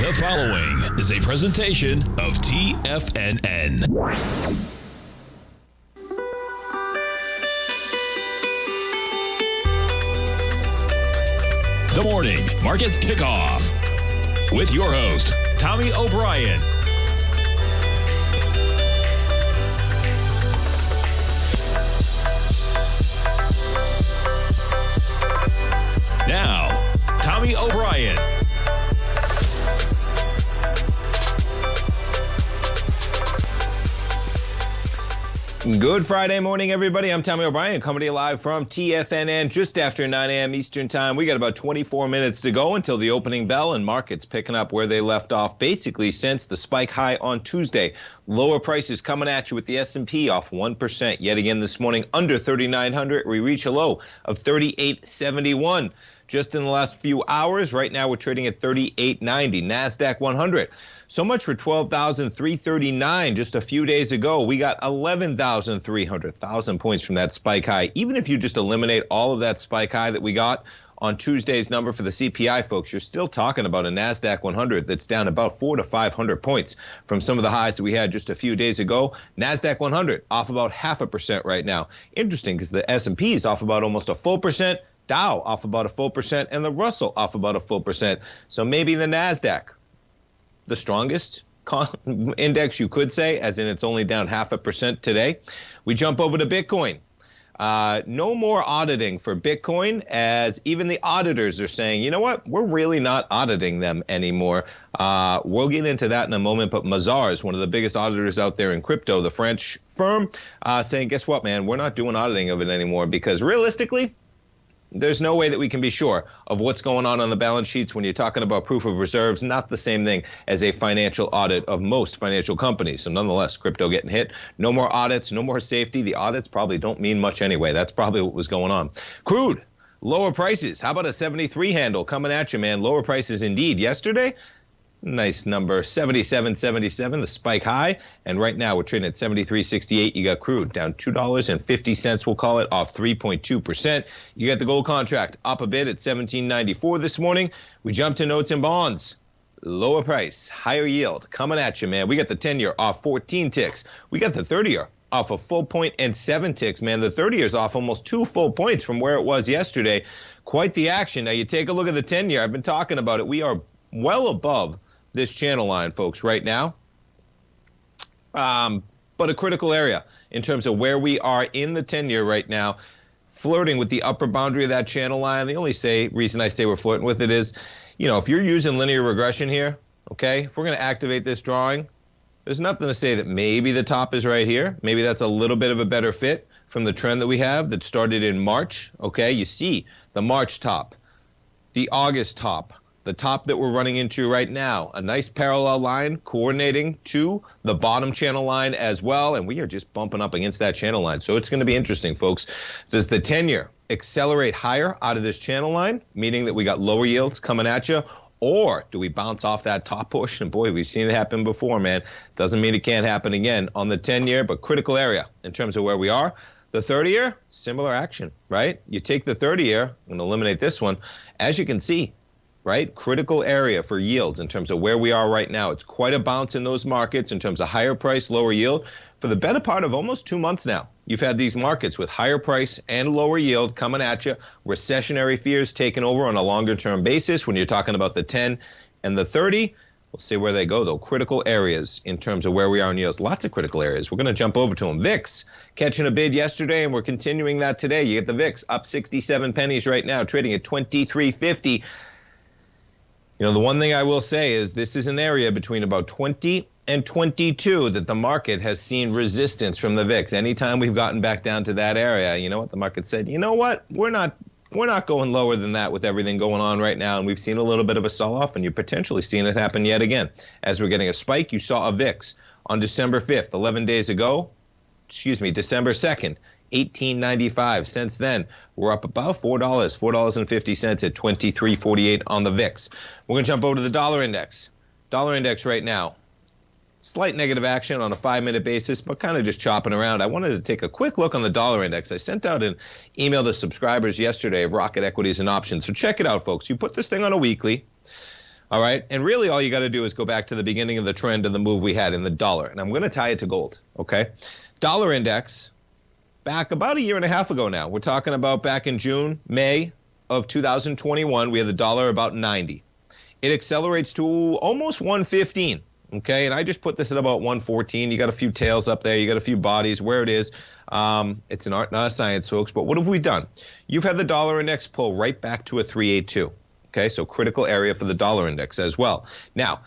The following is a presentation of TFNN. The Morning Market Kickoff with your host, Tommy O'Brien. Now, Tommy O'Brien. Good Friday morning, everybody. I'm Tommy O'Brien, coming to you live from TFNN just after 9 a.m. Eastern Time. We got about 24 minutes to go until the opening bell, and markets picking up where they left off basically since the spike high on Tuesday. Lower prices coming at you with the S&P off 1% yet again this morning, under 3,900. We reach a low of 38.71. Just in the last few hours, right now we're trading at 38.90. NASDAQ 100. So much for 12,339 just a few days ago. We got 11,300 points from that spike high. Even if you just eliminate all of that spike high that we got on Tuesday's number for the CPI, folks, you're still talking about a NASDAQ 100 that's down about 400 to 500 points from some of the highs that we had just a few days ago. NASDAQ 100 off about 0.5% right now. Interesting, because the S&P is off about almost a full percent. Dow off about a full percent, and the Russell off about a full percent. So maybe the NASDAQ, the strongest index you could say, as in it's only down 0.5% today. We jump over to Bitcoin. No more auditing for Bitcoin, as even the auditors are saying, you know what, we're really not auditing them anymore. We'll get into that in a moment, but Mazars is one of the biggest auditors out there in crypto, the French firm, saying, guess what, man, we're not doing auditing of it anymore, because realistically, there's no way that we can be sure of what's going on the balance sheets when you're talking about proof of reserves. Not the same thing as a financial audit of most financial companies. So nonetheless, crypto getting hit. No more audits, no more safety. The audits probably don't mean much anyway. That's probably what was going on. Crude, lower prices. How about a 73 handle coming at you, man? Lower prices indeed. Yesterday, nice number, 77.77, the spike high. And right now we're trading at 73.68. You got crude down $2.50, we'll call it, off 3.2%. You got the gold contract up a bit at 17.94 this morning. We jump to notes and bonds. Lower price, higher yield coming at you, man. We got the 10-year off 14 ticks. We got the 30-year off a full point and 7 ticks, man. The 30-year is off almost 2 full points from where it was yesterday. Quite the action. Now you take a look at the 10-year. I've been talking about it. We are well above this channel line, folks, right now. But a critical area in terms of where we are in the 10-year right now, flirting with the upper boundary of that channel line. The only reason I say we're flirting with it is, you know, if you're using linear regression here, okay, if we're going to activate this drawing, there's nothing to say that maybe the top is right here. Maybe that's a little bit of a better fit from the trend that we have that started in March, okay? You see the March top, the August top, the top that we're running into right now, a nice parallel line coordinating to the bottom channel line as well, and we are just bumping up against that channel line. So it's going to be interesting, folks. Does the 10-year accelerate higher out of this channel line, meaning that we got lower yields coming at you, or do we bounce off that top portion? Boy, we've seen it happen before, man. Doesn't mean it can't happen again on the 10-year, but critical area in terms of where we are. The 30-year, similar action, right? You take the 30-year and eliminate this one. As you can see, right? Critical area for yields in terms of where we are right now. It's quite a bounce in those markets in terms of higher price, lower yield. For the better part of almost 2 months now, you've had these markets with higher price and lower yield coming at you. Recessionary fears taking over on a longer term basis when you're talking about the 10 and the 30. We'll see where they go, though. Critical areas in terms of where we are in yields. Lots of critical areas. We're going to jump over to them. VIX catching a bid yesterday, and we're continuing that today. You get the VIX up 67 pennies right now, trading at 23.50. You know, the one thing I will say is this is an area between about 20 and 22 that the market has seen resistance from the VIX. Anytime we've gotten back down to that area, you know what? The market said, you know what? We're not going lower than that with everything going on right now. And we've seen a little bit of a sell-off, and you're potentially seeing it happen yet again. As we're getting a spike, you saw a VIX on December 5th, 11 days ago, December 2nd, 18.95. Since then, we're up about $4.50 at 23.48 on the VIX. We're going to jump over to the dollar index. Dollar index right now, slight negative action on a 5-minute basis, but kind of just chopping around. I wanted to take a quick look on the dollar index. I sent out an email to subscribers yesterday of Rocket Equities and Options. So check it out, folks. You put this thing on a weekly. All right. And really all you got to do is go back to the beginning of the trend of the move we had in the dollar. And I'm going to tie it to gold. Okay. Dollar index back about a year and a half ago now. We're talking about back in May of 2021. We had the dollar about 90. It accelerates to almost 115. Okay, and I just put this at about 114. You got a few tails up there. You got a few bodies. Where it is, it's an art, not a science, folks. But what have we done? You've had the dollar index pull right back to a 382. Okay, so critical area for the dollar index as well. Now,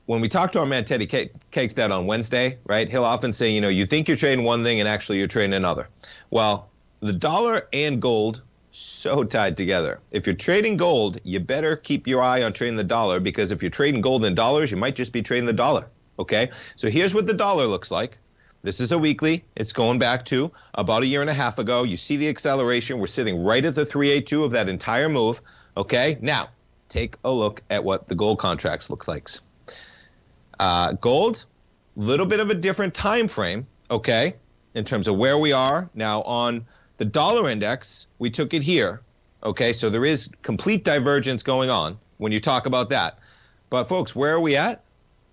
when we talk to our man Teddy Cakestad on Wednesday, right, he'll often say, you know, you think you're trading one thing and actually you're trading another. Well, the dollar and gold so tied together. If you're trading gold, you better keep your eye on trading the dollar, because if you're trading gold in dollars, you might just be trading the dollar. Okay, so here's what the dollar looks like. This is a weekly. It's going back to about a year and a half ago. You see the acceleration. We're sitting right at the 382 of that entire move. Okay, now take a look at what the gold contracts looks like. Gold, little bit of a different time frame. Okay, in terms of where we are now on the dollar index, we took it here. Okay, so there is complete divergence going on when you talk about that. But folks, where are we at?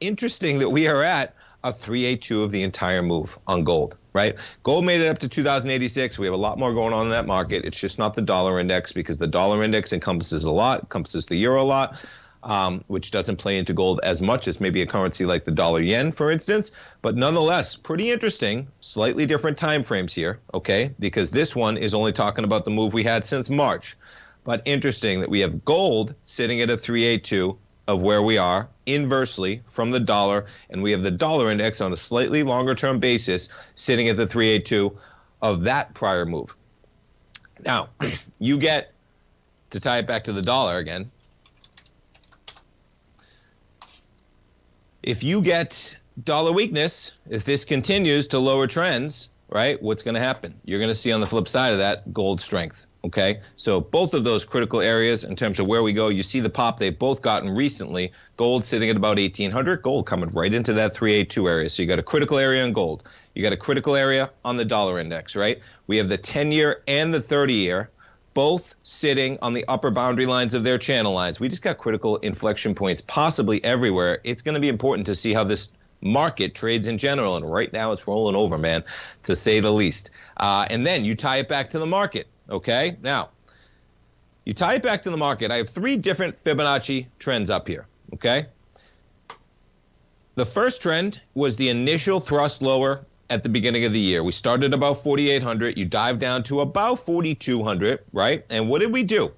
Interesting that we are at a 382 of the entire move on gold, right? Gold made it up to 2086. We have a lot more going on in that market. It's just not the dollar index, because the dollar index encompasses a lot, encompasses the euro a lot, which doesn't play into gold as much as maybe a currency like the dollar yen, for instance. But nonetheless, pretty interesting, slightly different time frames here, okay? Because this one is only talking about the move we had since March. But interesting that we have gold sitting at a 382 of where we are inversely from the dollar, and we have the dollar index on a slightly longer term basis sitting at the 382 of that prior move. Now, you get, to tie it back to the dollar again, if you get dollar weakness, if this continues to lower trends, right, what's going to happen? You're going to see on the flip side of that gold strength, okay? So both of those critical areas in terms of where we go, you see the pop they've both gotten recently. Gold sitting at about 1,800, gold coming right into that 382 area. So you got a critical area in gold. You got a critical area on the dollar index, right? We have the 10-year and the 30-year, both sitting on the upper boundary lines of their channel lines. We just got critical inflection points possibly everywhere. It's going to be important to see how this market trades in general, and right now it's rolling over, man, to say the least. And then you tie it back to the market, okay? Now, you tie it back to the market. I have three different Fibonacci trends up here, okay? The first trend was the initial thrust lower at the beginning of the year. We started about 4,800. You dive down to about 4,200, right? And what did we do?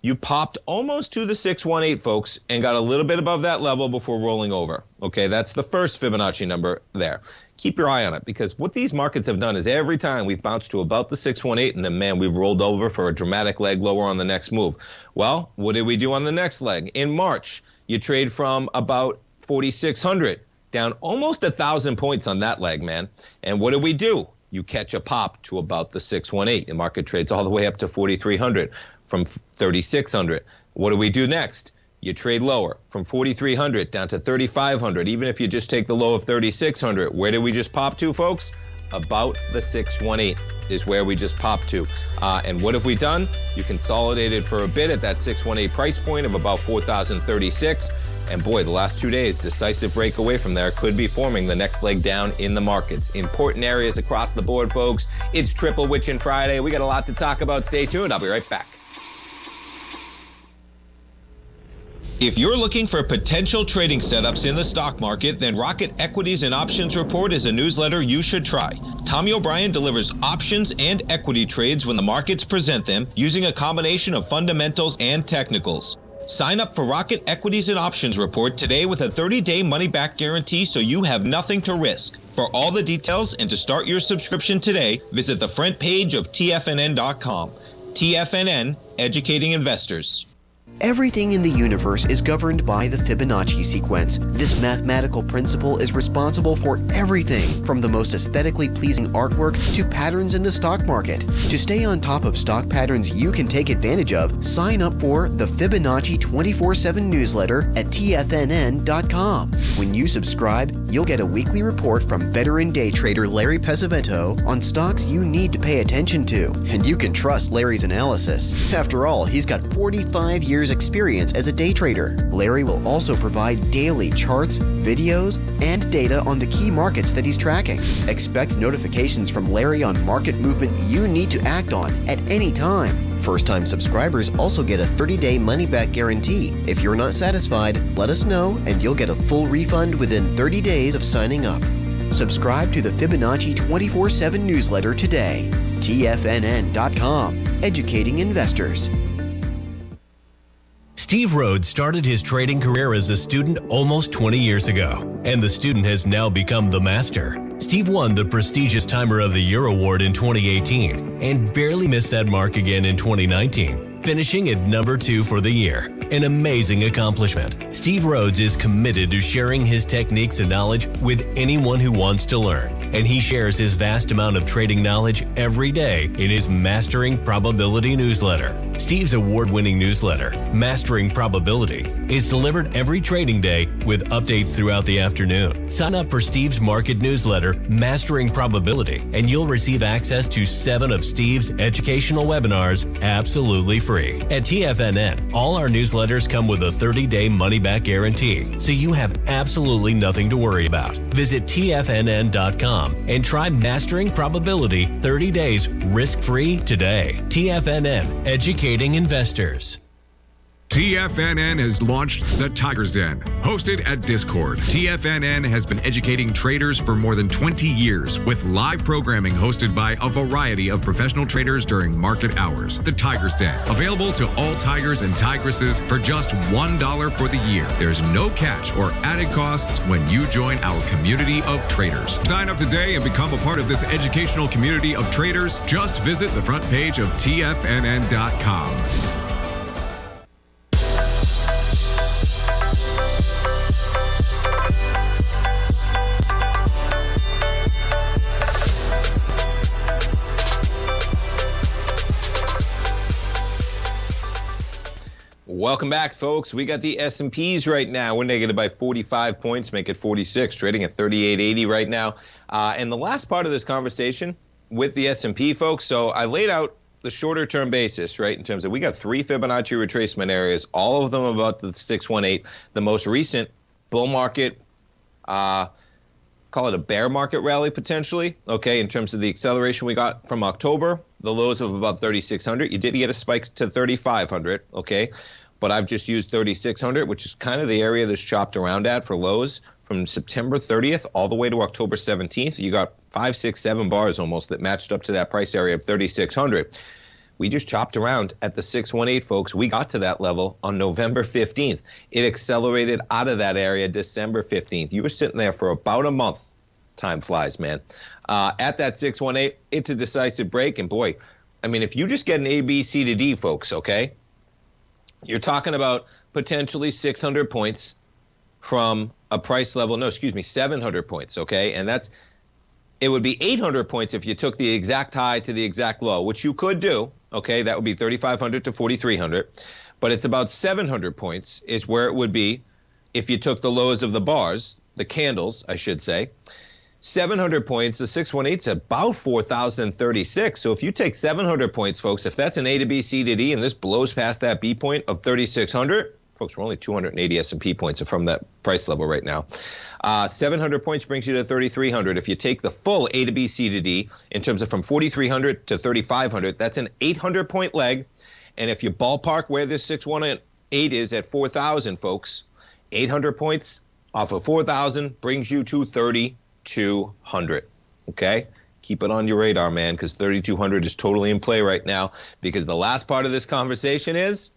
You popped almost to the 618, folks, and got a little bit above that level before rolling over. Okay, that's the first Fibonacci number there. Keep your eye on it, because what these markets have done is every time we've bounced to about the 618, and then, man, we've rolled over for a dramatic leg lower on the next move. Well, what did we do on the next leg? In March, you trade from about 4,600 down almost 1,000 points on that leg, man. And what did we do? You catch a pop to about the 618. The market trades all the way up to 4,300 from 3,600. What do we do next? You trade lower from 4,300 down to 3,500. Even if you just take the low of 3,600, where did we just pop to, folks? About the 618 is where we just popped to. And what have we done? You consolidated for a bit at that 618 price point of about 4,036. And boy, the last 2 days, decisive break away from there could be forming the next leg down in the markets. Important areas across the board, folks. It's Triple Witchin' Friday. We got a lot to talk about. Stay tuned. I'll be right back. If you're looking for potential trading setups in the stock market, then Rocket Equities and Options Report is a newsletter you should try. Tommy O'Brien delivers options and equity trades when the markets present them, using a combination of fundamentals and technicals. Sign up for Rocket Equities and Options Report today with a 30-day money-back guarantee, so you have nothing to risk. For all the details and to start your subscription today, visit the front page of TFNN.com. TFNN, educating investors. Everything in the universe is governed by the Fibonacci sequence. This mathematical principle is responsible for everything from the most aesthetically pleasing artwork to patterns in the stock market. To stay on top of stock patterns you can take advantage of, sign up for the Fibonacci 24/7 newsletter at TFNN.com. When you subscribe, you'll get a weekly report from veteran day trader Larry Pesavento on stocks you need to pay attention to. And you can trust Larry's analysis. After all, he's got 45 years years' experience as a day trader. Larry will also provide daily charts, videos, and data on the key markets that he's tracking. Expect notifications from Larry on market movement you need to act on at any time. First-time subscribers also get a 30-day money-back guarantee. If you're not satisfied, let us know and you'll get a full refund within 30 days of signing up. Subscribe to the Fibonacci 24/7 newsletter today. TFNN.com, educating investors. Steve Rhodes started his trading career as a student almost 20 years ago, and the student has now become the master. Steve won the prestigious Timer of the Year award in 2018 and barely missed that mark again in 2019, finishing at number 2 for the year. An amazing accomplishment. Steve Rhodes is committed to sharing his techniques and knowledge with anyone who wants to learn, and he shares his vast amount of trading knowledge every day in his Mastering Probability newsletter. Steve's award-winning newsletter, Mastering Probability, is delivered every trading day with updates throughout the afternoon. Sign up for Steve's market newsletter, Mastering Probability, and you'll receive access to 7 of Steve's educational webinars absolutely free. At TFNN, all our newsletters come with a 30-day money-back guarantee, so you have absolutely nothing to worry about. Visit TFNN.com and try Mastering Probability 30 days risk-free today. TFNN, educating investors. TFNN has launched the Tiger's Den. Hosted at Discord, TFNN has been educating traders for more than 20 years with live programming hosted by a variety of professional traders during market hours. The Tiger's Den, available to all tigers and tigresses for just $1 for the year. There's no catch or added costs when you join our community of traders. Sign up today and become a part of this educational community of traders. Just visit the front page of TFNN.com. Welcome back, folks. We got the S&Ps right now. We're negative by 45 points, make it 46, trading at 38.80 right now. And the last part of this conversation with the S&P, folks, so I laid out the shorter-term basis, right, in terms of we got 3 Fibonacci retracement areas, all of them about the 618. The most recent bull market, call it a bear market rally potentially, okay, in terms of the acceleration we got from October, the lows of about 3,600. You did get a spike to 3,500, okay, but I've just used 3,600, which is kind of the area that's chopped around at for lows from September 30th all the way to October 17th. You got 5, 6, 7 bars almost that matched up to that price area of 3,600. We just chopped around at the 618, folks. We got to that level on November 15th. It accelerated out of that area December 15th. You were sitting there for about a month. Time flies, man. At that 618, it's a decisive break. And boy, I mean, if you just get an A, B, C to D, folks, okay, you're talking about potentially 600 points from a price level. No, excuse me, 700 points, okay? And it would be 800 points if you took the exact high to the exact low, which you could do, okay? That would be 3,500 to 4,300. But it's about 700 points is where it would be if you took the lows of the bars, the candles, I should say. 700 points, the 618 is about 4,036. So if you take 700 points, folks, if that's an A to B, C to D, and this blows past that B point of 3,600, folks, we're only 280 S&P points from that price level right now. 700 points brings you to 3,300. If you take the full A to B, C to D, in terms of from 4,300 to 3,500, that's an 800-point leg. And if you ballpark where this 618 is at 4,000, folks, 800 points off of 4,000 brings you to 3,200, okay? Keep it on your radar, man, because 3,200 is totally in play right now, because the last part of this conversation is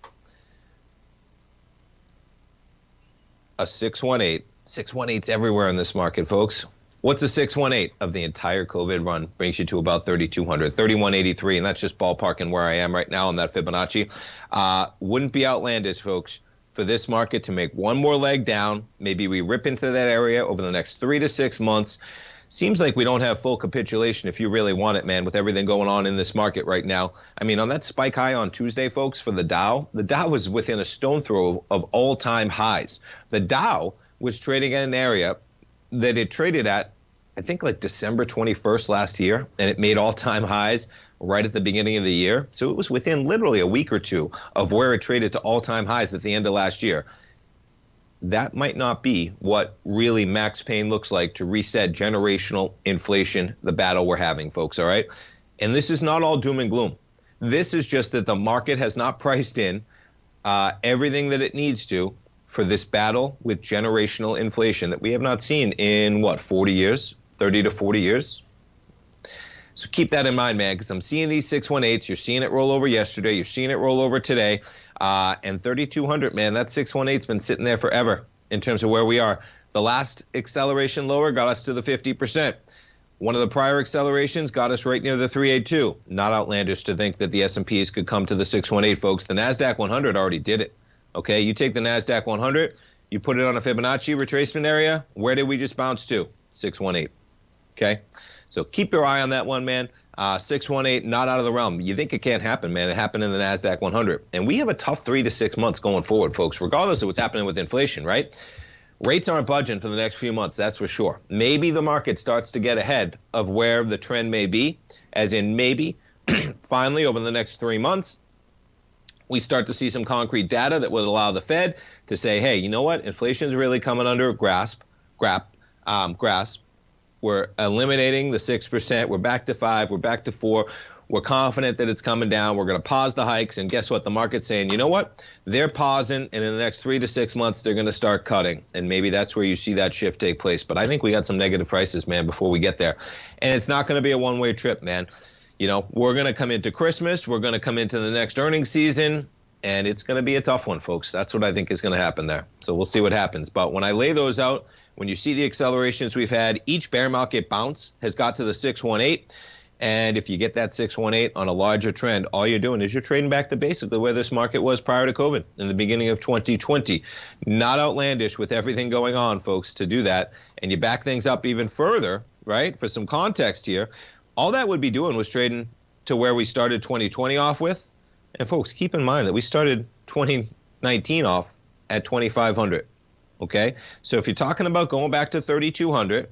a 618. 618's everywhere in this market, folks. What's a 618 of the entire COVID run? Brings you to about 3,200, 3,183, and that's just ballparking where I am right now on that Fibonacci. Wouldn't be outlandish, folks, for this market to make one more leg down. Maybe we rip into that area over the next 3 to 6 months. Seems like we don't have full capitulation if you really want it, man, with everything going on in this market right now. I mean, on that spike high on Tuesday, folks, for the Dow was within a stone throw of all-time highs. The Dow was trading at an area that it traded at, I think, like December 21st last year, and it made all-time highs right at the beginning of the year. So it was within literally a week or two of where it traded to all-time highs at the end of last year. That might not be what really Max Payne looks like to reset generational inflation, the battle we're having, folks, all right? And this is not all doom and gloom. This is just that the market has not priced in everything that it needs to for this battle with generational inflation that we have not seen in, 40 years? 30 to 40 years? So keep that in mind, man, because I'm seeing these 618s. You're seeing it roll over yesterday. You're seeing it roll over today. And 3,200, man, that 618's been sitting there forever in terms of where we are. The last acceleration lower got us to the 50%. One of the prior accelerations got us right near the 382. Not outlandish to think that the S&Ps could come to the 618, folks. The NASDAQ 100 already did it. Okay, you take the NASDAQ 100, you put it on a Fibonacci retracement area. Where did we just bounce to? 618. Okay, so keep your eye on that one, man. 618, not out of the realm. You think it can't happen, man. It happened in the NASDAQ 100. And we have a tough 3 to 6 months going forward, folks, regardless of what's happening with inflation, right? Rates aren't budging for the next few months, that's for sure. Maybe the market starts to get ahead of where the trend may be, as in maybe finally over the next 3 months, we start to see some concrete data that would allow the Fed to say, hey, you know what? Inflation's really coming under grasp. We're eliminating the 6%. We're back to 5. We're back to 4. We're confident that it's coming down. We're going to pause the hikes. And guess what? The market's saying, you know what? They're pausing. And in the next 3 to 6 months, they're going to start cutting. And maybe that's where you see that shift take place. But I think we got some negative prices, man, before we get there. And it's not going to be a one-way trip, man. You know, we're going to come into Christmas. We're going to come into the next earnings season. And it's going to be a tough one, folks. That's what I think is going to happen there. So we'll see what happens. But when I lay those out, when you see the accelerations we've had, each bear market bounce has got to the 618. And if you get that 618 on a larger trend, all you're doing is you're trading back to basically where this market was prior to COVID in the beginning of 2020. Not outlandish with everything going on, folks, to do that. And you back things up even further, right? For some context here, all that would be doing was trading to where we started 2020 off with. And folks, keep in mind that we started 2019 off at 2,500, okay? So if you're talking about going back to 3,200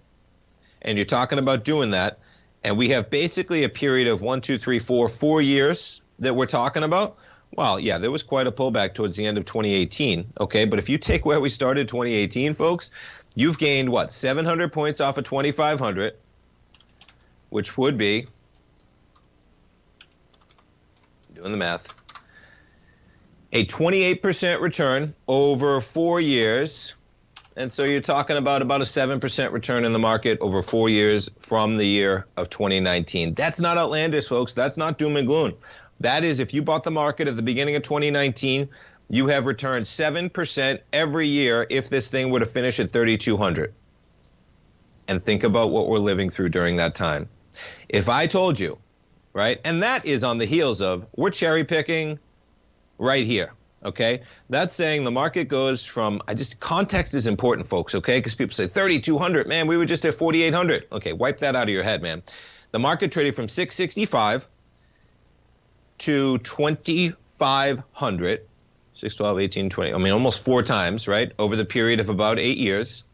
and you're talking about doing that, and we have basically a period of 4 years that we're talking about, well, yeah, there was quite a pullback towards the end of 2018, okay? But if you take where we started 2018, folks, you've gained, 700 points off of 2,500, which would be, doing the math, a 28% return over 4 years. And so you're talking about a 7% return in the market over 4 years from the year of 2019. That's not outlandish, folks. That's not doom and gloom. That is, if you bought the market at the beginning of 2019, you have returned 7% every year if this thing were to finish at 3,200. And think about what we're living through during that time. If I told you, right? And that is on the heels of, we're cherry picking right here, okay? That's saying the market goes from, context is important, folks, okay? Because people say 3,200, man, we were just at 4,800. Okay, wipe that out of your head, man. The market traded from 665 to 2,500, 6, 12, 18, 20, almost 4 times, right? Over the period of about 8 years.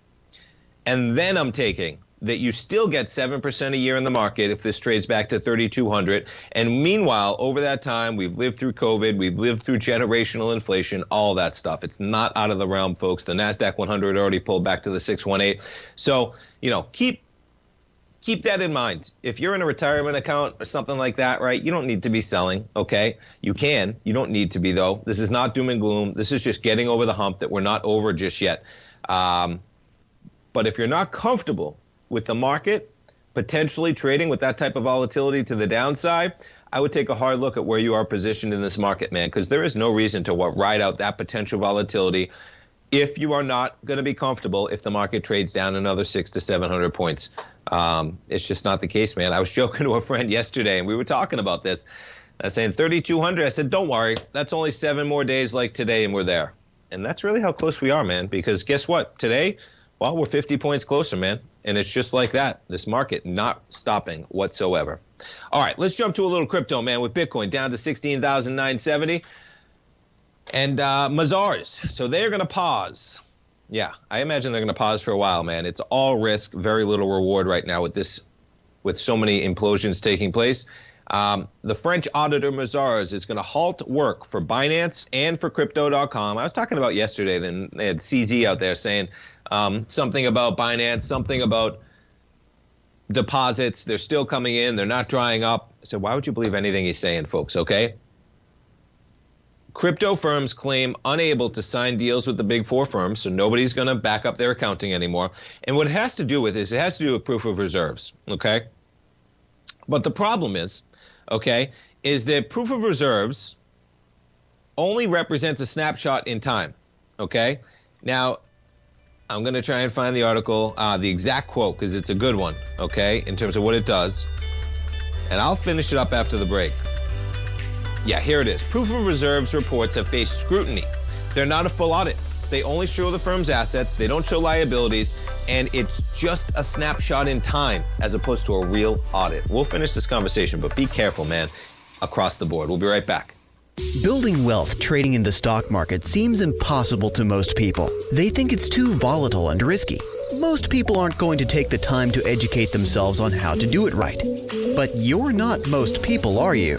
And then I'm taking that you still get 7% a year in the market if this trades back to 3,200. And meanwhile, over that time, we've lived through COVID, we've lived through generational inflation, all that stuff. It's not out of the realm, folks. The NASDAQ 100 already pulled back to the 618. So, keep that in mind. If you're in a retirement account or something like that, right, you don't need to be selling, okay? You can. You don't need to be, though. This is not doom and gloom. This is just getting over the hump that we're not over just yet. But if you're not comfortable with the market potentially trading with that type of volatility to the downside, I would take a hard look at where you are positioned in this market, man, because there is no reason to ride out that potential volatility if you are not going to be comfortable if the market trades down another 600 to 700 points. It's just not the case, man. I was joking to a friend yesterday, and we were talking about this. I was saying 3,200. I said, don't worry. That's only 7 more days like today, and we're there. And that's really how close we are, man, because guess what? Today, well, we're 50 points closer, man. And it's just like that. This market not stopping whatsoever. All right, let's jump to a little crypto, man, with Bitcoin down to 16,970. And Mazars, so they're going to pause. Yeah, I imagine they're going to pause for a while, man. It's all risk, very little reward right now with so many implosions taking place. The French auditor Mazars is going to halt work for Binance and for Crypto.com. I was talking about yesterday, then they had CZ out there saying something about Binance, something about deposits. They're still coming in. They're not drying up. I said, why would you believe anything he's saying, folks, okay? Crypto firms claim unable to sign deals with the big four firms, so nobody's going to back up their accounting anymore. And what it has to do with is it has to do with proof of reserves, okay? But the problem is, okay, is that proof of reserves only represents a snapshot in time, okay? Now, I'm going to try and find the article, the exact quote, because it's a good one, okay, in terms of what it does. And I'll finish it up after the break. Yeah, here it is. Proof of reserves reports have faced scrutiny. They're not a full audit. They only show the firm's assets. They don't show liabilities. And it's just a snapshot in time as opposed to a real audit. We'll finish this conversation, but be careful, man, across the board. We'll be right back. Building wealth trading in the stock market seems impossible to most people. They think it's too volatile and risky. Most people aren't going to take the time to educate themselves on how to do it right. But you're not most people, are you?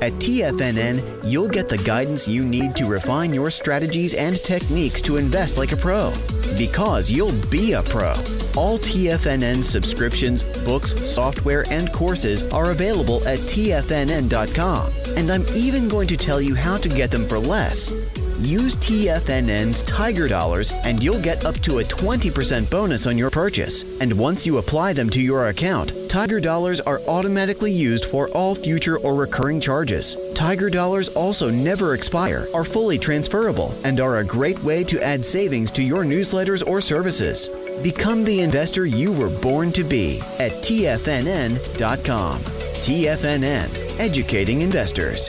At TFNN, you'll get the guidance you need to refine your strategies and techniques to invest like a pro. Because you'll be a pro. All TFNN subscriptions, books, software, and courses are available at TFNN.com. And I'm even going to tell you how to get them for less. Use TFNN's Tiger Dollars and you'll get up to a 20% bonus on your purchase. And once you apply them to your account, Tiger Dollars are automatically used for all future or recurring charges. Tiger Dollars also never expire, are fully transferable, and are a great way to add savings to your newsletters or services. Become the investor you were born to be at TFNN.com. TFNN, educating investors.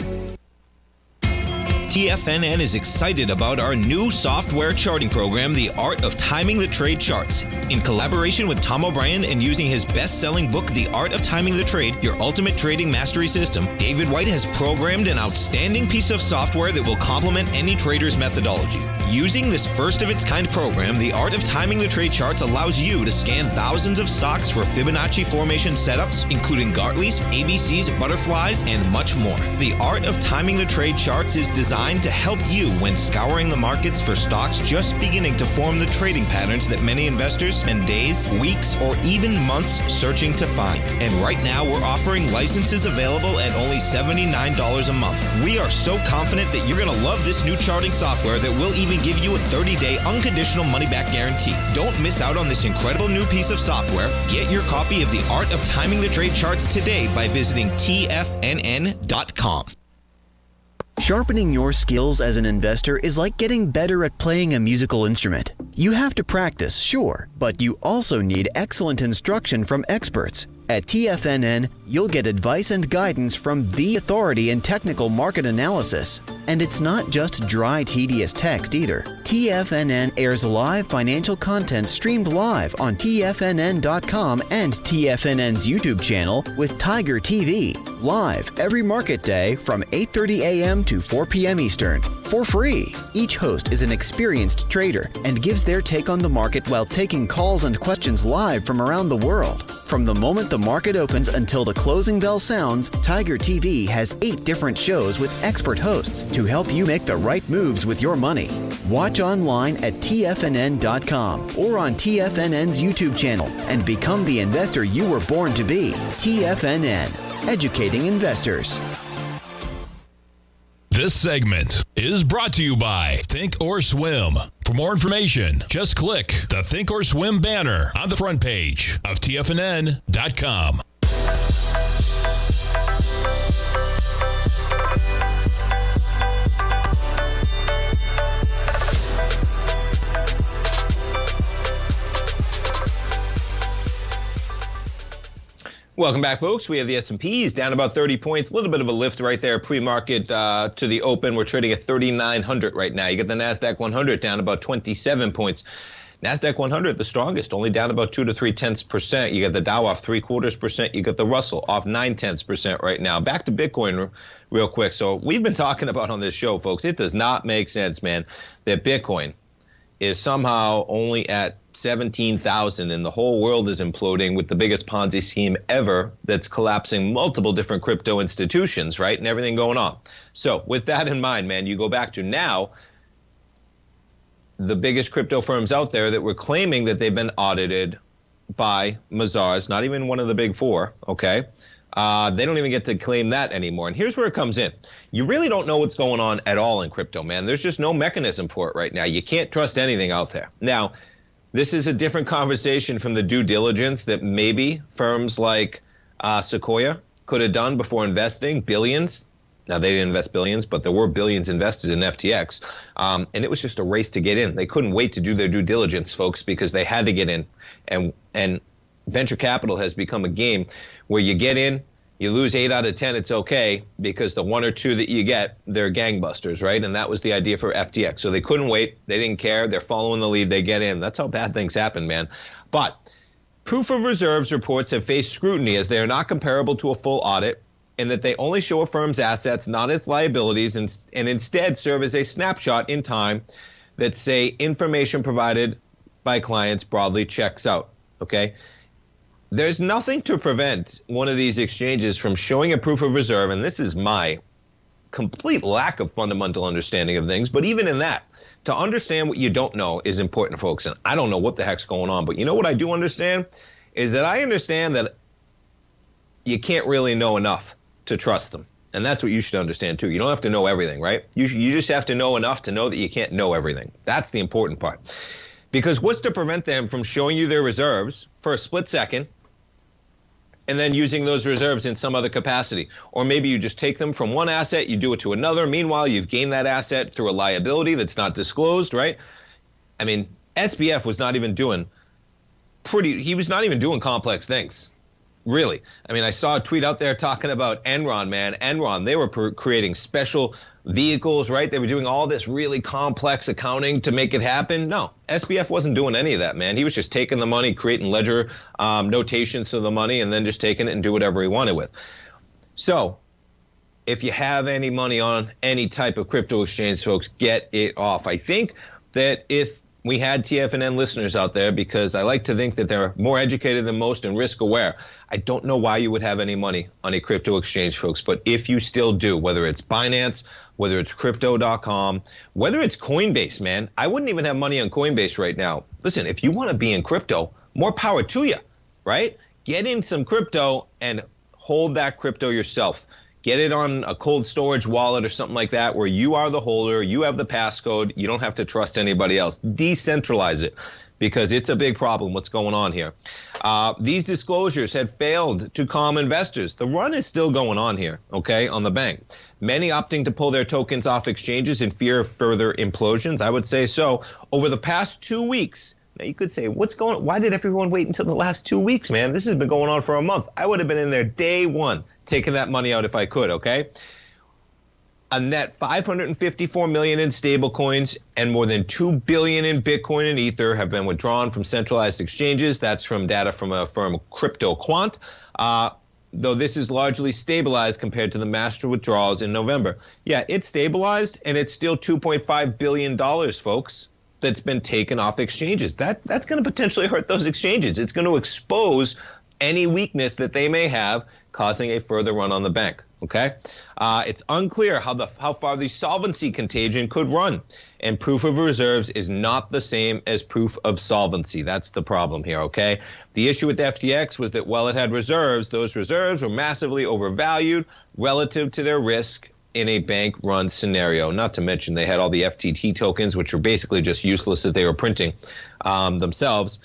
TFNN is excited about our new software charting program, The Art of Timing the Trade Charts. In collaboration with Tom O'Brien and using his best-selling book, The Art of Timing the Trade, Your Ultimate Trading Mastery System, David White has programmed an outstanding piece of software that will complement any trader's methodology. Using this first-of-its-kind program, The Art of Timing the Trade Charts allows you to scan thousands of stocks for Fibonacci formation setups, including Gartley's, ABC's, butterflies, and much more. The Art of Timing the Trade Charts is designed to help you when scouring the markets for stocks just beginning to form the trading patterns that many investors spend days, weeks, or even months searching to find. And right now, we're offering licenses available at only $79 a month. We are so confident that you're going to love this new charting software that will even give you a 30-day unconditional money-back guarantee. Don't miss out on this incredible new piece of software. Get your copy of The Art of Timing the Trade Charts today by visiting TFNN.com. Sharpening your skills as an investor is like getting better at playing a musical instrument. You have to practice, sure, but you also need excellent instruction from experts. At TFNN, you'll get advice and guidance from the authority in technical market analysis. And it's not just dry, tedious text either. TFNN airs live financial content streamed live on TFNN.com and TFNN's YouTube channel with Tiger TV, live every market day from 8:30 a.m. to 4 p.m. Eastern, for free. Each host is an experienced trader and gives their take on the market while taking calls and questions live from around the world. From the moment the market opens until the closing bell sounds, Tiger TV has 8 different shows with expert hosts to help you make the right moves with your money. Watch online at TFNN.com or on TFNN's YouTube channel and become the investor you were born to be. TFNN, educating investors. This segment is brought to you by Thinkorswim. For more information, just click the Thinkorswim banner on the front page of TFNN.com. Welcome back, folks. We have the S&Ps down about 30 points. A little bit of a lift right there pre-market to the open. We're trading at 3,900 right now. You get the NASDAQ 100 down about 27 points. NASDAQ 100, the strongest, only down about 2 to 0.3%. You got the Dow off 0.75%. You got the Russell off 0.9% right now. Back to Bitcoin real quick. So we've been talking about on this show, folks, it does not make sense, man, that Bitcoin is somehow only at 17,000 and the whole world is imploding with the biggest Ponzi scheme ever that's collapsing multiple different crypto institutions, right? And everything going on. So with that in mind, man, you go back to now the biggest crypto firms out there that were claiming that they've been audited by Mazars, not even one of the big four, okay? They don't even get to claim that anymore. And here's where it comes in. You really don't know what's going on at all in crypto, man. There's just no mechanism for it right now. You can't trust anything out there. Now, this is a different conversation from the due diligence that maybe firms like Sequoia could have done before investing billions. Now, they didn't invest billions, but there were billions invested in FTX. And it was just a race to get in. They couldn't wait to do their due diligence, folks, because they had to get in. And venture capital has become a game where you get in, you lose 8 out of 10, it's okay, because the 1 or 2 that you get, they're gangbusters, right? And that was the idea for FTX. So they couldn't wait. They didn't care. They're following the lead. They get in. That's how bad things happen, man. But proof of reserves reports have faced scrutiny as they are not comparable to a full audit, and that they only show a firm's assets, not its liabilities, and instead serve as a snapshot in time that say information provided by clients broadly checks out, okay? There's nothing to prevent one of these exchanges from showing a proof of reserve, and this is my complete lack of fundamental understanding of things, but even in that, to understand what you don't know is important, folks, and I don't know what the heck's going on, but you know what I do understand is that I understand that you can't really know enough to trust them, and that's what you should understand too. You don't have to know everything, right? You just have to know enough to know that you can't know everything. That's the important part, because what's to prevent them from showing you their reserves for a split second and then using those reserves in some other capacity? Or maybe you just take them from one asset, you do it to another. Meanwhile, you've gained that asset through a liability that's not disclosed, right? I mean, SBF was not even doing he was not even doing complex things, really. I mean, I saw a tweet out there talking about Enron, man. Enron, they were creating special vehicles, right? They were doing all this really complex accounting to make it happen. No, SBF wasn't doing any of that, man. He was just taking the money, creating ledger notations to the money, and then just taking it and do whatever he wanted with. So if you have any money on any type of crypto exchange, folks, get it off. I think that if we had TFNN listeners out there, because I like to think that they're more educated than most and risk aware, I don't know why you would have any money on a crypto exchange, folks. But if you still do, whether it's Binance, whether it's crypto.com, whether it's Coinbase, man, I wouldn't even have money on Coinbase right now. Listen, if you want to be in crypto, more power to you, right? Get in some crypto and hold that crypto yourself. Get it on a cold storage wallet or something like that where you are the holder, you have the passcode, you don't have to trust anybody else. Decentralize it, because it's a big problem what's going on here. These disclosures had failed to calm investors. The run is still going on here, okay, on the bank. Many opting to pull their tokens off exchanges in fear of further implosions. I would say so. Over the past 2 weeks, now you could say, why did everyone wait until the last 2 weeks, man? This has been going on for a month. I would have been in there day one, taking that money out if I could, okay? A net $554 million in stablecoins and more than $2 billion in Bitcoin and Ether have been withdrawn from centralized exchanges. That's from data from a firm, Crypto Quant. Though this is largely stabilized compared to the master withdrawals in November. Yeah, it's stabilized, and it's still $2.5 billion, folks, that's been taken off exchanges. That's going to potentially hurt those exchanges. It's going to expose any weakness that they may have, causing a further run on the bank, okay? It's unclear how far the solvency contagion could run, and proof of reserves is not the same as proof of solvency. That's the problem here, okay? The issue with FTX was that while it had reserves, those reserves were massively overvalued relative to their risk in a bank-run scenario. Not to mention they had all the FTT tokens, which were basically just useless that they were printing themselves.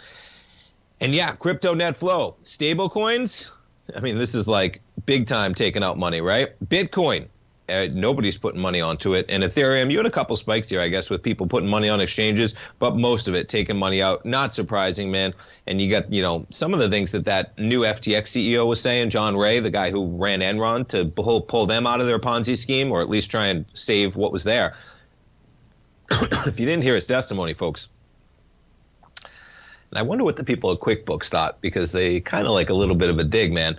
And yeah, crypto net flow. Stable coins, I mean, this is like big time taking out money, right? Bitcoin, nobody's putting money onto it. And Ethereum, you had a couple spikes here, I guess, with people putting money on exchanges, but most of it taking money out. Not surprising, man. And you got, some of the things that new FTX CEO was saying, John Ray, the guy who ran Enron, to pull them out of their Ponzi scheme, or at least try and save what was there. If you didn't hear his testimony, folks, and I wonder what the people at QuickBooks thought, because they kind of like a little bit of a dig, man.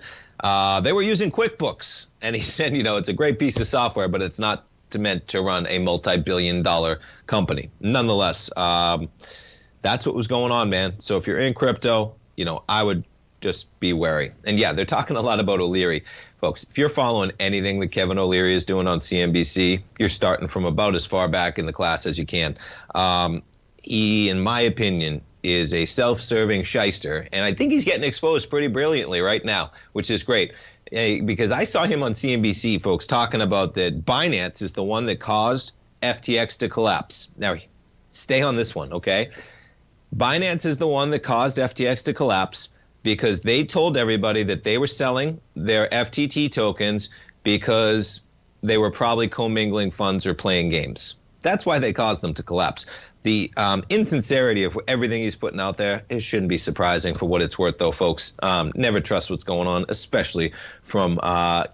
They were using QuickBooks, and he said, it's a great piece of software, but it's not meant to run a multi-billion-dollar company. Nonetheless, That's what was going on, man. So if you're in crypto, I would just be wary. And yeah, they're talking a lot about O'Leary. Folks, if you're following anything that Kevin O'Leary is doing on CNBC, you're starting from about as far back in the class as you can. He, in my opinion, is a self-serving shyster, and I think he's getting exposed pretty brilliantly right now, which is great. Because I saw him on CNBC, folks, talking about that Binance is the one that caused FTX to collapse. Now, stay on this one, okay? Binance is the one that caused FTX to collapse because they told everybody that they were selling their FTT tokens because they were probably commingling funds or playing games. That's why they caused them to collapse. The insincerity of everything he's putting out there, it shouldn't be surprising for what it's worth, though, folks. Never trust what's going on, especially from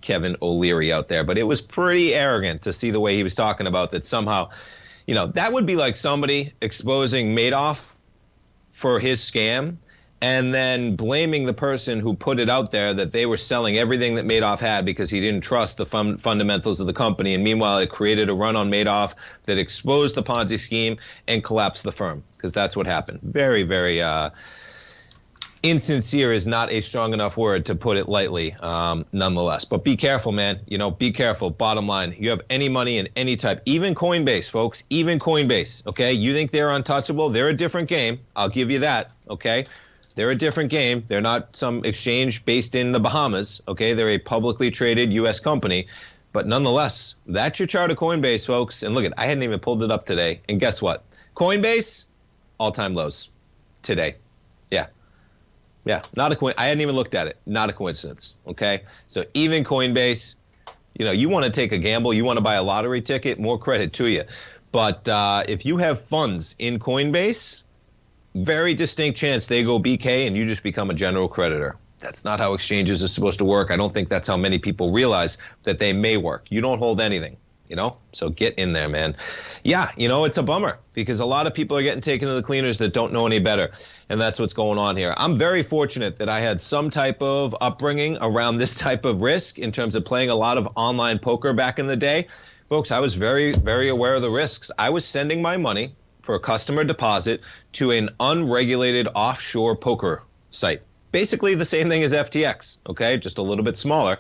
Kevin O'Leary out there. But it was pretty arrogant to see the way he was talking about that somehow, that would be like somebody exposing Madoff for his scam and then blaming the person who put it out there that they were selling everything that Madoff had because he didn't trust the fundamentals of the company. And meanwhile, it created a run on Madoff that exposed the Ponzi scheme and collapsed the firm, because that's what happened. Very, very insincere is not a strong enough word to put it lightly, nonetheless. But be careful, man. Be careful. Bottom line, you have any money in any type, even Coinbase, folks, even Coinbase, okay? You think they're untouchable? They're a different game. I'll give you that, okay? They're a different game. They're not some exchange based in the Bahamas, okay? They're a publicly traded U.S. company. But nonetheless, that's your chart of Coinbase, folks. And look, I hadn't even pulled it up today. And guess what? Coinbase, all-time lows today. Yeah, I hadn't even looked at it. Not a coincidence, okay? So even Coinbase, you want to take a gamble. You want to buy a lottery ticket, more credit to you. But if you have funds in Coinbase, very distinct chance they go BK and you just become a general creditor. That's not how exchanges are supposed to work. I don't think that's how many people realize that they may work. You don't hold anything, so get in there, man. Yeah, it's a bummer because a lot of people are getting taken to the cleaners that don't know any better. And that's what's going on here. I'm very fortunate that I had some type of upbringing around this type of risk in terms of playing a lot of online poker back in the day. Folks, I was very, very aware of the risks. I was sending my money for a customer deposit to an unregulated offshore poker site. Basically the same thing as FTX, okay? Just a little bit smaller.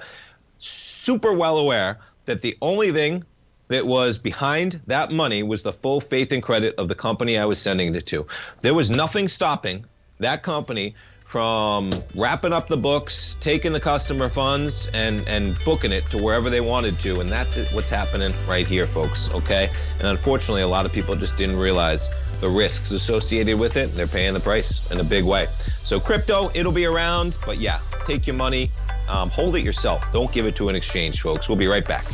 Super well aware that the only thing that was behind that money was the full faith and credit of the company I was sending it to. There was nothing stopping that company from wrapping up the books, taking the customer funds, and booking it to wherever they wanted to. And that's what's happening right here, folks, okay? And unfortunately, a lot of people just didn't realize the risks associated with it. They're paying the price in a big way. So crypto, it'll be around, but yeah, take your money, hold it yourself. Don't give it to an exchange, folks. We'll be right back.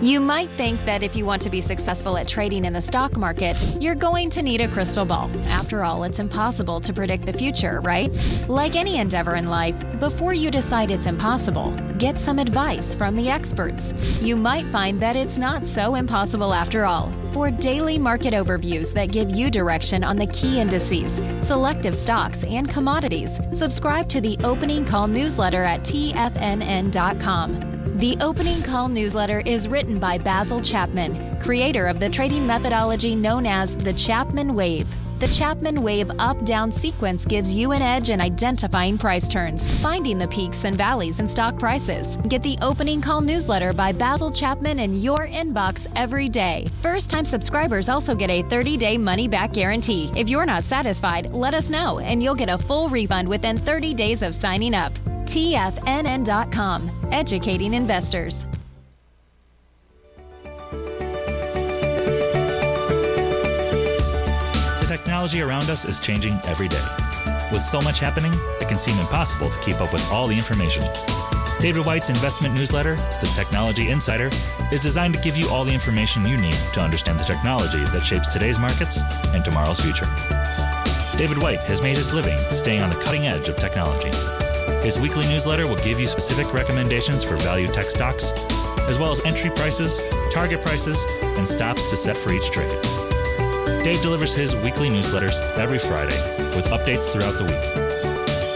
You might think that if you want to be successful at trading in the stock market, you're going to need a crystal ball. After all, it's impossible to predict the future, right? Like any endeavor in life, before you decide it's impossible, get some advice from the experts. You might find that it's not so impossible after all. For daily market overviews that give you direction on the key indices, selective stocks, and commodities, subscribe to the Opening Call newsletter at TFNN.com. The Opening Call newsletter is written by Basil Chapman, creator of the trading methodology known as the Chapman Wave. The Chapman Wave up-down sequence gives you an edge in identifying price turns, finding the peaks and valleys in stock prices. Get the Opening Call newsletter by Basil Chapman in your inbox every day. First-time subscribers also get a 30-day money-back guarantee. If you're not satisfied, let us know, and you'll get a full refund within 30 days of signing up. TFNN.com, educating investors. The technology around us is changing every day. With so much happening, it can seem impossible to keep up with all the information. David White's investment newsletter, The Technology Insider, is designed to give you all the information you need to understand the technology that shapes today's markets and tomorrow's future. David White has made his living staying on the cutting edge of technology. His weekly newsletter will give you specific recommendations for value tech stocks, as well as entry prices, target prices, and stops to set for each trade. Dave delivers his weekly newsletters every Friday with updates throughout the week.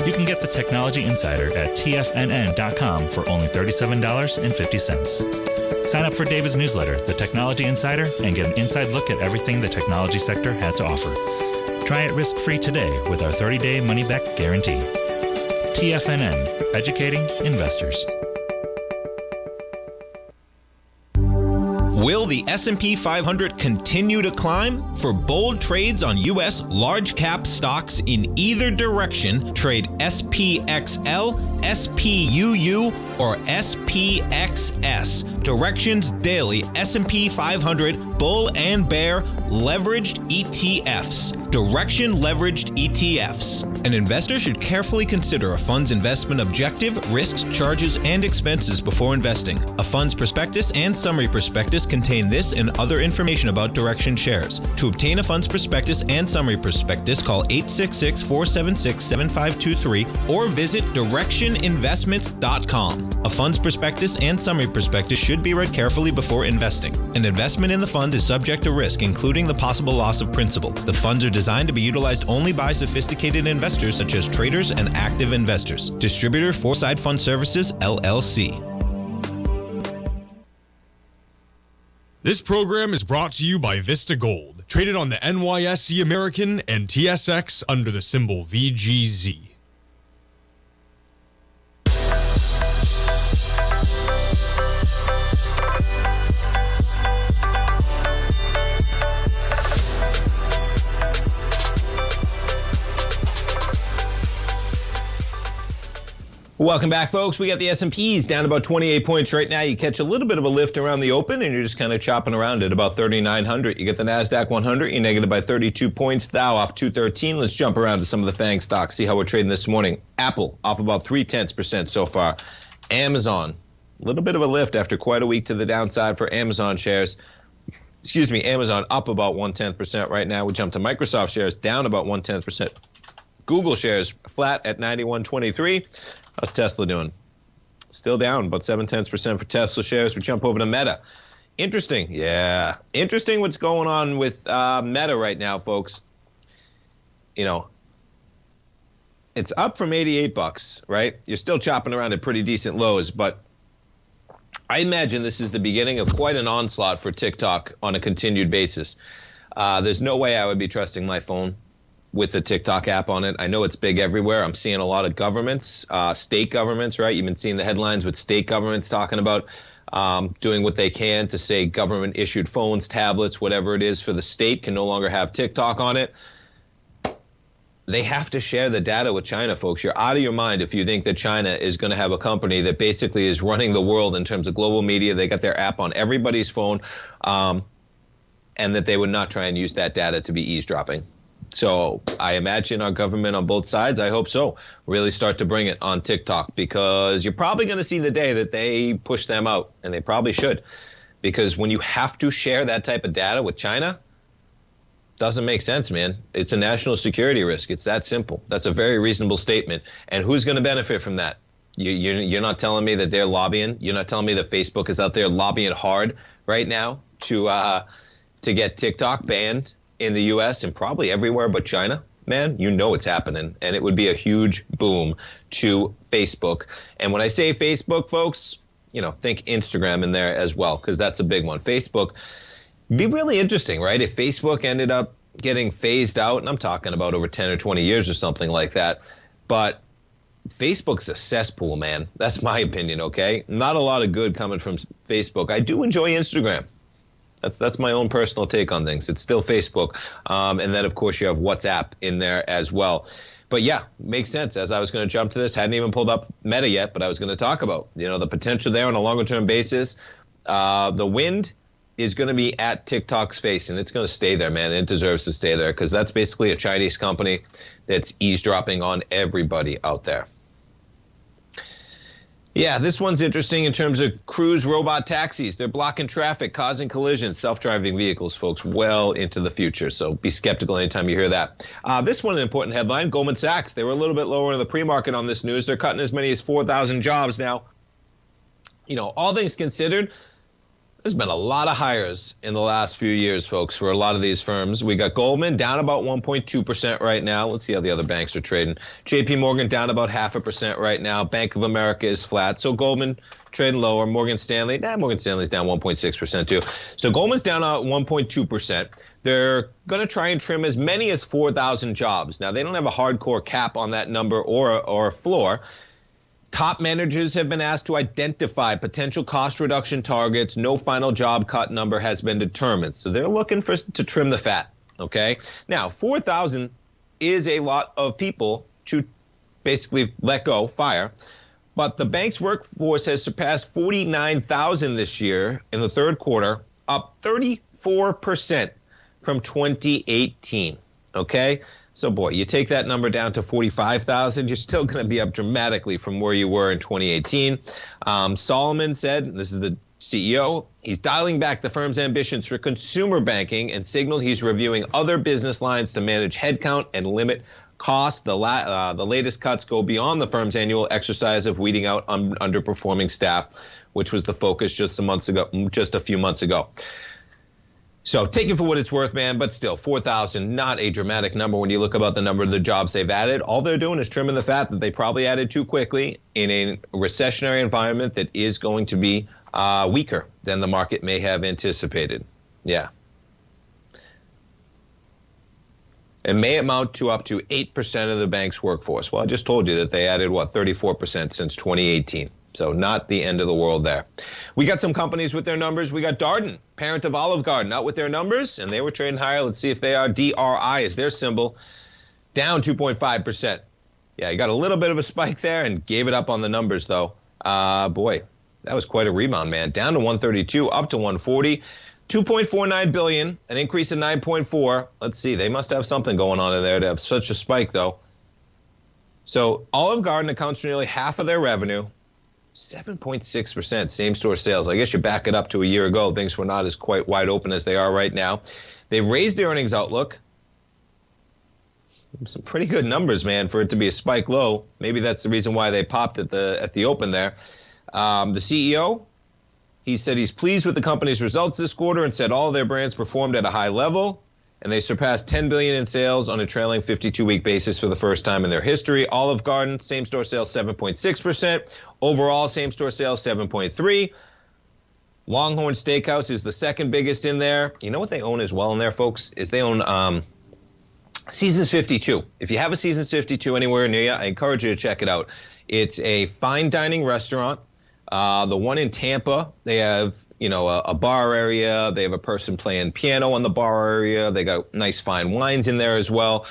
You can get the Technology Insider at TFNN.com for only $37.50. Sign up for David's newsletter, The Technology Insider, and get an inside look at everything the technology sector has to offer. Try it risk-free today with our 30-day money-back guarantee. TFNN, educating investors. Will the S&P 500 continue to climb? For bold trades on U.S. large-cap stocks in either direction, trade SPXL, SPUU, or SPXS. Directions Daily S&P 500 Bull and Bear Leveraged ETFs. Direction Leveraged ETFs. An investor should carefully consider a fund's investment objective, risks, charges, and expenses before investing. A fund's prospectus and summary prospectus contain this and other information about Direction shares. To obtain a fund's prospectus and summary prospectus, call 866-476-7523 or visit directioninvestments.com. A fund's prospectus and summary prospectus should be read carefully before investing. An investment in the fund is subject to risk, including the possible loss of principal. The funds are designed to be utilized only by sophisticated investors such as traders and active investors. Distributor Foreside Fund Services, LLC. This program is brought to you by Vista Gold, traded on the NYSE American and TSX under the symbol VGZ. Welcome back, folks. We got the S&Ps down about 28 points right now. You catch a little bit of a lift around the open, and you're just kind of chopping around at about 3,900. You get the NASDAQ 100, you're negative by 32 points. Dow off 213. Let's jump around to some of the FANG stocks, see how we're trading this morning. Apple off about 0.3% so far. Amazon, a little bit of a lift after quite a week to the downside for Amazon shares. Amazon up about 0.1% right now. We jump to Microsoft shares down about 0.1%. Google shares flat at 91.23. How's Tesla doing? Still down about 0.7% for Tesla shares. We jump over to Meta. Interesting. Yeah. Interesting what's going on with Meta right now, folks. You know, it's up from $88, right? You're still chopping around at pretty decent lows, but I imagine this is the beginning of quite an onslaught for TikTok on a continued basis. There's no way I would be trusting my phone with the TikTok app on it. I know it's big everywhere. I'm seeing a lot of governments, state governments, right? You've been seeing the headlines with state governments talking about doing what they can to say government-issued phones, tablets, whatever it is for the state can no longer have TikTok on it. They have to share the data with China, folks. You're out of your mind if you think that China is going to have a company that basically is running the world in terms of global media. They got their app on everybody's phone, and that they would not try and use that data to be eavesdropping. So I imagine our government on both sides, I hope so, really start to bring it on TikTok, because you're probably going to see the day that they push them out, and they probably should. Because when you have to share that type of data with China, doesn't make sense, man. It's a national security risk. It's that simple. That's a very reasonable statement. And who's going to benefit from that? You're not telling me that they're lobbying. You're not telling me that Facebook is out there lobbying hard right now to get TikTok banned in the U.S. and probably everywhere but China. Man, you know it's happening, and it would be a huge boom to Facebook. And when I say Facebook, folks, you know, think Instagram in there as well, because that's a big one. Facebook, be really interesting, right? If Facebook ended up getting phased out, and I'm talking about over 10 or 20 years or something like that, but Facebook's a cesspool, man. That's my opinion, okay? Not a lot of good coming from Facebook. I do enjoy Instagram. That's my own personal take on things. It's still Facebook. And then, of course, you have WhatsApp in there as well. But, yeah, makes sense. As I was going to jump to this, hadn't even pulled up Meta yet, but I was going to talk about, you know, the potential there on a longer-term basis. The wind is going to be at TikTok's face, and it's going to stay there, man. It deserves to stay there, because that's basically a Chinese company that's eavesdropping on everybody out there. Yeah, this one's interesting in terms of cruise robot taxis. They're blocking traffic, causing collisions, self-driving vehicles, folks, well into the future. So be skeptical anytime you hear that. This one, an important headline, Goldman Sachs. They were a little bit lower in the pre-market on this news. They're cutting as many as 4,000 jobs now. You know, all things considered, There's been a lot of hires in the last few years, folks, for a lot of these firms. We got Goldman down about 1.2% right now. Let's see how the other banks are trading. JP Morgan down about 0.5% right now. Bank of America is flat. So Goldman trading lower. Morgan Stanley's down 1.6% too. So Goldman's down 1.2%. They're going to try and trim as many as 4,000 jobs. Now, they don't have a hardcore cap on that number or a floor. Top managers have been asked to identify potential cost reduction targets. No final job cut number has been determined. So they're looking to trim the fat, okay? Now, 4,000 is a lot of people to basically let go, fire. But the bank's workforce has surpassed 49,000 this year in the third quarter, up 34% from 2018, okay? So, boy, you take that number down to 45,000, you're still going to be up dramatically from where you were in 2018. Solomon said, this is the CEO, he's dialing back the firm's ambitions for consumer banking and signaled he's reviewing other business lines to manage headcount and limit costs. The latest cuts go beyond the firm's annual exercise of weeding out underperforming staff, which was the focus just a few months ago. So take it for what it's worth, man, but still, 4,000, not a dramatic number when you look about the number of the jobs they've added. All they're doing is trimming the fat that they probably added too quickly in a recessionary environment that is going to be weaker than the market may have anticipated. Yeah. It may amount to up to 8% of the bank's workforce. Well, I just told you that they added, 34% since 2018. So not the end of the world there. We got some companies with their numbers. We got Darden, parent of Olive Garden, out with their numbers, and they were trading higher. Let's see if they are. DRI is their symbol, down 2.5%. Yeah, you got a little bit of a spike there and gave it up on the numbers, though. Boy, that was quite a rebound, man. Down to 132, up to 140. 2.49 billion, an increase of 9.4. Let's see, they must have something going on in there to have such a spike, though. So Olive Garden accounts for nearly half of their revenue. 7.6% same-store sales. I guess you back it up to a year ago. Things were not as quite wide open as they are right now. They raised their earnings outlook. Some pretty good numbers, man, for it to be a spike low. Maybe that's the reason why they popped at the open there. The CEO, he said he's pleased with the company's results this quarter and said all of their brands performed at a high level. And they surpassed $10 billion in sales on a trailing 52-week basis for the first time in their history. Olive Garden, same-store sales 7.6%. Overall, same-store sales 7.3%. Longhorn Steakhouse is the second biggest in there. You know what they own as well in there, folks, is they own Seasons 52. If you have a Seasons 52 anywhere near you, I encourage you to check it out. It's a fine dining restaurant. The one in Tampa, they have, a bar area. They have a person playing piano on the bar area. They got nice fine wines in there as well.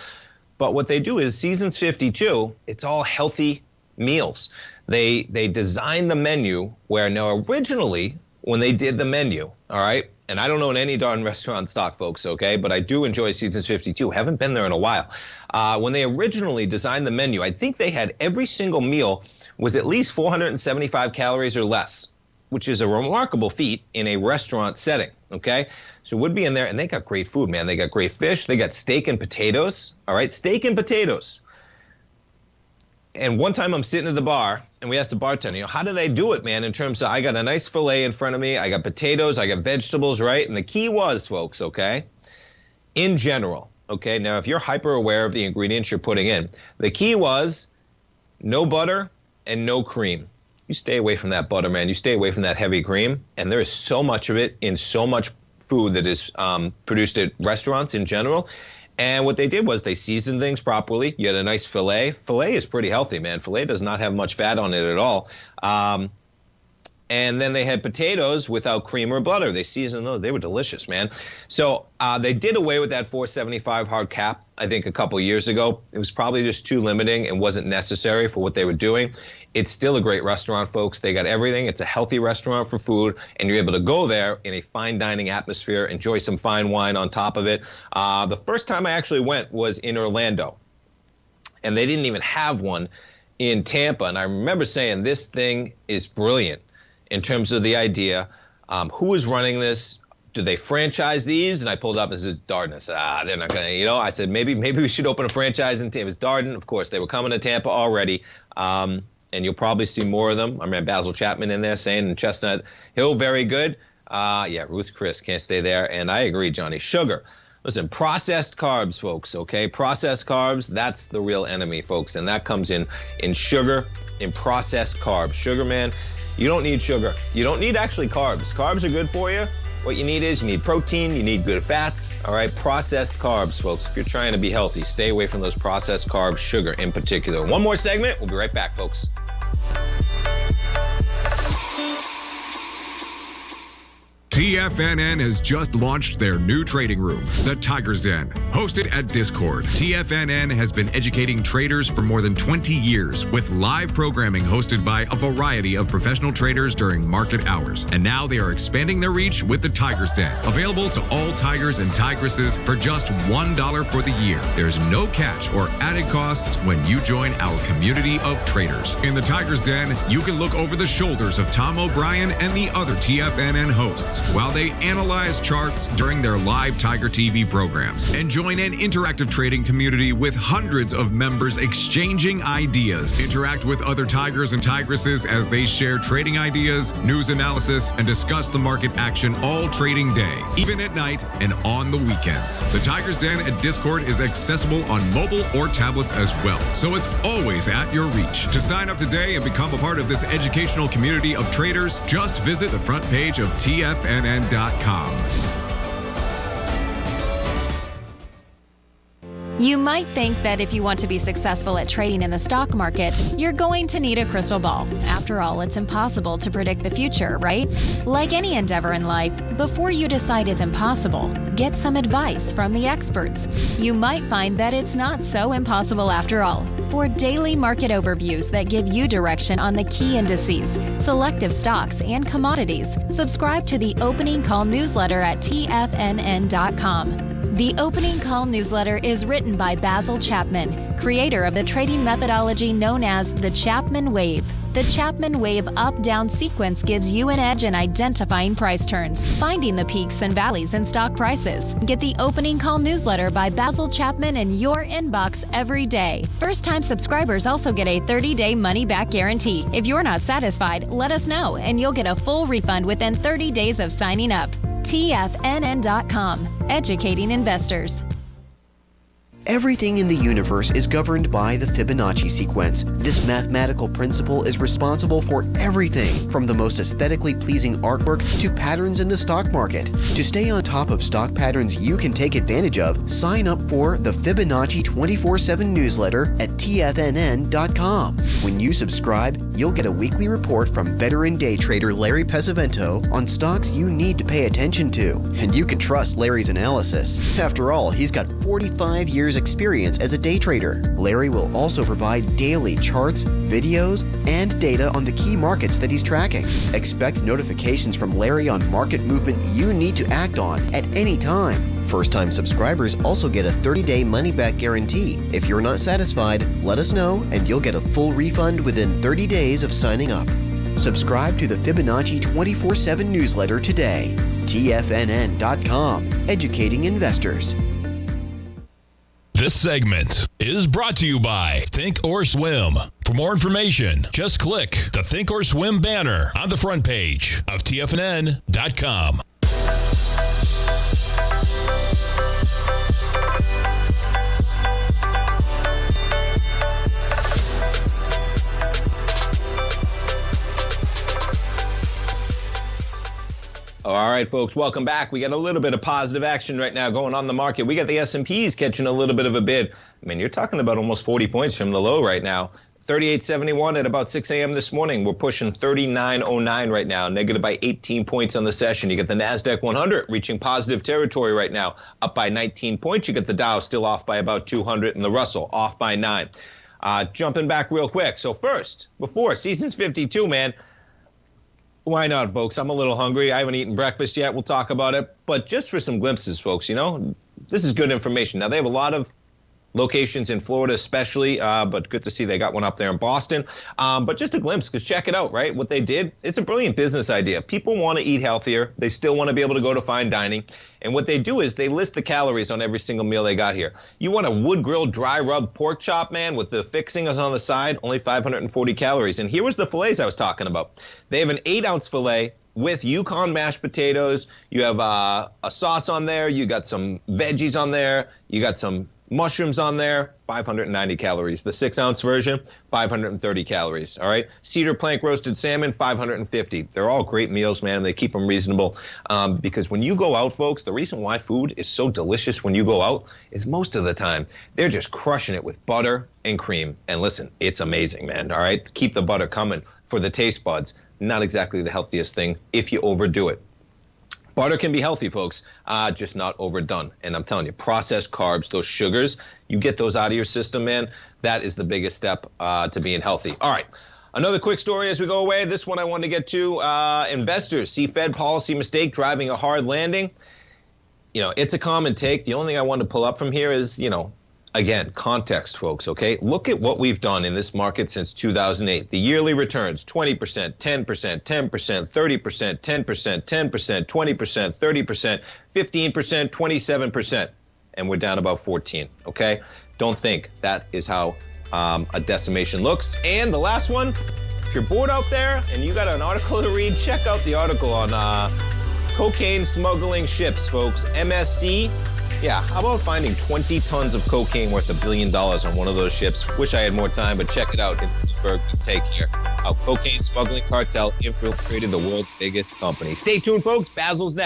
But what they do is Seasons 52, it's all healthy meals. They designed the menu where now originally when they did the menu, all right, and I don't own any darn restaurant stock, folks, okay, but I do enjoy Seasons 52. Haven't been there in a while. When they originally designed the menu, I think they had every single meal was at least 475 calories or less, which is a remarkable feat in a restaurant setting, okay? So it would be in there, and they got great food, man. They got great fish. They got steak and potatoes, all right? Steak and potatoes. And one time I'm sitting at the bar, and we asked the bartender, how do they do it, man, in terms of I got a nice filet in front of me, I got potatoes, I got vegetables, right? And the key was, folks, okay, in general, okay, now if you're hyper aware of the ingredients you're putting in, the key was no butter and no cream. You stay away from that butter, man. You stay away from that heavy cream. And there is so much of it in so much food that is produced at restaurants in general. And what they did was they seasoned things properly. You had a nice filet. Filet is pretty healthy, man. Filet does not have much fat on it at all. And then they had potatoes without cream or butter. They seasoned those. They were delicious, man. So they did away with that 475 hard cap, I think, a couple years ago. It was probably just too limiting and wasn't necessary for what they were doing. It's still a great restaurant, folks. They got everything. It's a healthy restaurant for food, and you're able to go there in a fine dining atmosphere, enjoy some fine wine on top of it. The first time I actually went was in Orlando, and they didn't even have one in Tampa. And I remember saying, this thing is brilliant in terms of the idea. Who is running this? Do they franchise these? And I pulled up and said, Darden. I said, they're not going to, I said, maybe we should open a franchise in Tampa. It was Darden. Of course, they were coming to Tampa already. And you'll probably see more of them. I remember Basil Chapman in there saying in Chestnut Hill, very good. Yeah, Ruth Chris can't stay there. And I agree, Johnny. Sugar. Listen, processed carbs, folks, okay? Processed carbs, that's the real enemy, folks. And that comes in sugar, in processed carbs. Sugar, man, you don't need sugar. You don't need actually carbs. Carbs are good for you. What you need is you need protein, you need good fats, all right? Processed carbs, folks. If you're trying to be healthy, stay away from those processed carbs, sugar in particular. One more segment. We'll be right back, folks. TFNN has just launched their new trading room, the Tiger's Den. Hosted at Discord, TFNN has been educating traders for more than 20 years with live programming hosted by a variety of professional traders during market hours. And now they are expanding their reach with the Tiger's Den, available to all tigers and tigresses for just $1 for the year. There's no catch or added costs when you join our community of traders. In the Tiger's Den, you can look over the shoulders of Tom O'Brien and the other TFNN hosts while they analyze charts during their live Tiger TV programs, and join an interactive trading community with hundreds of members exchanging ideas. Interact with other tigers and tigresses as they share trading ideas, news analysis, and discuss the market action all trading day, even at night and on the weekends. The Tiger's Den at Discord is accessible on mobile or tablets as well, so it's always at your reach. To sign up today and become a part of this educational community of traders, just visit the front page of TFNN.com. You might think that if you want to be successful at trading in the stock market, you're going to need a crystal ball. After all, it's impossible to predict the future, right? Like any endeavor in life, before you decide it's impossible, get some advice from the experts. You might find that it's not so impossible after all. For daily market overviews that give you direction on the key indices, selective stocks, and commodities, subscribe to the Opening Call newsletter at TFNN.com. The Opening Call newsletter is written by Basil Chapman, creator of the trading methodology known as the Chapman Wave. The Chapman Wave up-down sequence gives you an edge in identifying price turns, finding the peaks and valleys in stock prices. Get the Opening Call newsletter by Basil Chapman in your inbox every day. First-time subscribers also get a 30-day money-back guarantee. If you're not satisfied, let us know, and you'll get a full refund within 30 days of signing up. TFNN.com, educating investors. Everything in the universe is governed by the Fibonacci sequence. This mathematical principle is responsible for everything from the most aesthetically pleasing artwork to patterns in the stock market. To stay on top of stock patterns you can take advantage of, sign up for the Fibonacci 24/7 newsletter at TFNN.com. When you subscribe, you'll get a weekly report from veteran day trader Larry Pesavento on stocks you need to pay attention to. And you can trust Larry's analysis. After all, he's got 45 years experience as a day trader. Larry will also provide daily charts, videos, and data on the key markets that he's tracking. Expect notifications from Larry on market movement you need to act on at any time. First-time subscribers also get a 30-day money-back guarantee. If you're not satisfied, let us know and you'll get a full refund within 30 days of signing up. Subscribe to the Fibonacci 24/7 newsletter today. TFNN.com, educating investors. This segment is brought to you by Thinkorswim. For more information, just click the Thinkorswim banner on the front page of TFNN.com. All right, folks, welcome back. We got a little bit of positive action right now going on the market. We got the S&Ps catching a little bit of a bid. I mean, you're talking about almost 40 points from the low right now. 38.71 at about 6 a.m. this morning. We're pushing 39.09 right now, negative by 18 points on the session. You get the NASDAQ 100 reaching positive territory right now, up by 19 points. You get the Dow still off by about 200 and the Russell off by 9. Jumping back real quick. So first, before Seasons 52, man, why not, folks? I'm a little hungry. I haven't eaten breakfast yet. We'll talk about it. But just for some glimpses, folks, you know, this is good information. Now, they have a lot of locations in Florida especially, but good to see they got one up there in Boston. But just a glimpse, because check it out, right? What they did, it's a brilliant business idea. People want to eat healthier. They still want to be able to go to fine dining. And what they do is they list the calories on every single meal they got here. You want a wood-grilled, dry-rubbed pork chop, man, with the fixings on the side, only 540 calories. And here was the fillets I was talking about. They have an 8-ounce fillet with Yukon mashed potatoes. You have a sauce on there. You got some veggies on there. You got some mushrooms on there, 590 calories. The 6-ounce version, 530 calories, all right? Cedar plank roasted salmon, 550. They're all great meals, man. They keep them reasonable because when you go out, folks, the reason why food is so delicious when you go out is most of the time they're just crushing it with butter and cream. And listen, it's amazing, man, all right? Keep the butter coming for the taste buds. Not exactly the healthiest thing if you overdo it. Butter can be healthy, folks, just not overdone. And I'm telling you, processed carbs, those sugars, you get those out of your system, man. That is the biggest step to being healthy. All right, another quick story as we go away. This one I wanted to get to. Investors see Fed policy mistake driving a hard landing. You know, it's a common take. The only thing I wanted to pull up from here is, you know, again, context, folks, okay? Look at what we've done in this market since 2008. The yearly returns, 20%, 10%, 10%, 30%, 10%, 10%, 20%, 30%, 15%, 27%. And we're down about 14, okay? Don't think that is how a decimation looks. And the last one, if you're bored out there and you got an article to read, check out the article on cocaine smuggling ships, folks. MSC. Yeah, how about finding 20 tons of cocaine worth $1 billion on one of those ships? Wish I had more time, but check it out in Pittsburgh. Take here. How cocaine smuggling cartel infiltrated the world's biggest company. Stay tuned, folks. Basil's next.